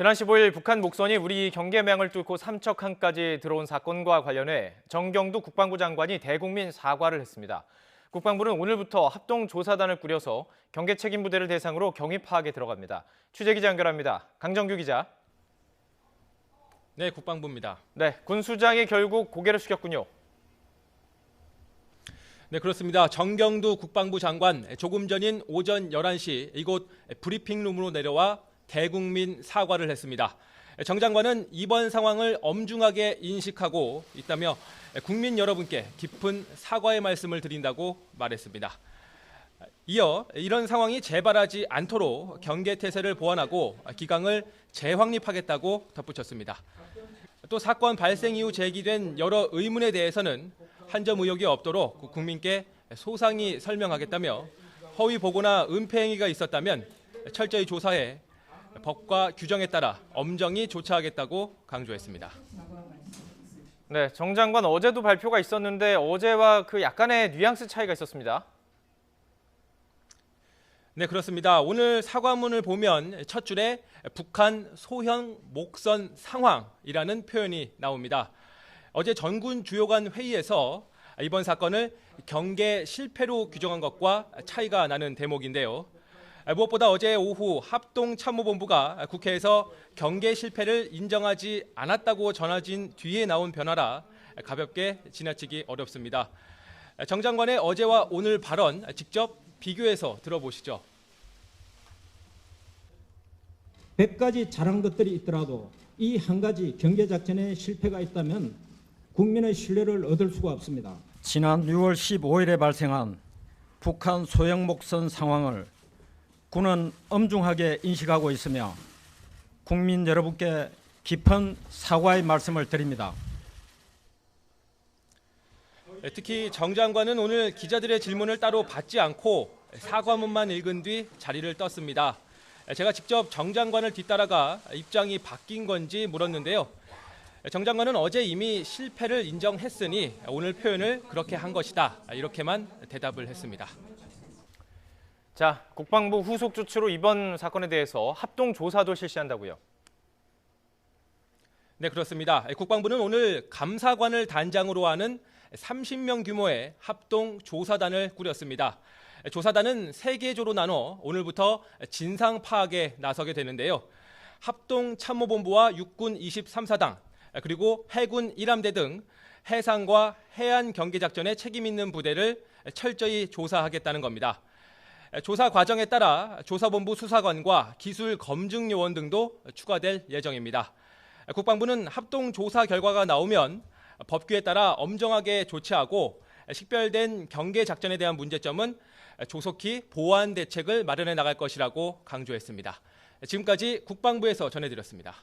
지난 15일 북한 목선이 우리 경계망을 뚫고 삼척항까지 들어온 사건과 관련해 정경두 국방부 장관이 대국민 사과를 했습니다. 국방부는 오늘부터 합동조사단을 꾸려서 경계 책임 부대를 대상으로 경위 파악에 들어갑니다. 취재기자 연결합니다. 강정규 기자. 네, 국방부입니다. 네, 군 수장이 결국 고개를 숙였군요. 네, 그렇습니다. 정경두 국방부 장관 조금 전인 오전 11시 이곳 브리핑룸으로 내려와 대국민 사과를 했습니다. 정 장관은 이번 상황을 엄중하게 인식하고 있다며 국민 여러분께 깊은 사과의 말씀을 드린다고 말했습니다. 이어 이런 상황이 재발하지 않도록 경계태세를 보완하고 기강을 재확립하겠다고 덧붙였습니다. 또 사건 발생 이후 제기된 여러 의문에 대해서는 한 점 의혹이 없도록 국민께 소상히 설명하겠다며 허위 보고나 은폐 행위가 있었다면 철저히 조사해 법과 규정에 따라 엄정히 조처하겠다고 강조했습니다. 네, 정 장관 어제도 발표가 있었는데 어제와 그 약간의 뉘앙스 차이가 있었습니다. 네, 그렇습니다. 오늘 사과문을 보면 첫 줄에 북한 소형 목선 상황이라는 표현이 나옵니다. 어제 전군 주요관 회의에서 이번 사건을 경계 실패로 규정한 것과 차이가 나는 대목인데요. 무엇보다 어제 오후 합동참모본부가 국회에서 경계 실패를 인정하지 않았다고 전해진 뒤에 나온 변화라 가볍게 지나치기 어렵습니다. 정 장관의 어제와 오늘 발언 직접 비교해서 들어보시죠. 100가지 잘한 것들이 있더라도 이 한 가지 경계작전에 실패가 있다면 국민의 신뢰를 얻을 수가 없습니다. 지난 6월 15일에 발생한 북한 소형 목선 상황을 군은 엄중하게 인식하고 있으며 국민 여러분께 깊은 사과의 말씀을 드립니다. 특히 정 장관은 오늘 기자들의 질문을 따로 받지 않고 사과문만 읽은 뒤 자리를 떴습니다. 제가 직접 정 장관을 뒤따라가 입장이 바뀐 건지 물었는데요. 정 장관은 어제 이미 실패를 인정했으니 오늘 표현을 그렇게 한 것이다. 이렇게만 대답을 했습니다. 자, 국방부 후속 조치로 이번 사건에 대해서 합동조사도 실시한다고요. 네, 그렇습니다. 국방부는 오늘 감사관을 단장으로 하는 30명 규모의 합동조사단을 꾸렸습니다. 조사단은 3개조로 나눠 오늘부터 진상 파악에 나서게 되는데요. 합동참모본부와 육군 23사당, 그리고 해군 1함대 등 해상과 해안 경계작전에 책임 있는 부대를 철저히 조사하겠다는 겁니다. 조사 과정에 따라 조사본부 수사관과 기술 검증 요원 등도 추가될 예정입니다. 국방부는 합동조사 결과가 나오면 법규에 따라 엄정하게 조치하고 식별된 경계작전에 대한 문제점은 조속히 보완 대책을 마련해 나갈 것이라고 강조했습니다. 지금까지 국방부에서 전해드렸습니다.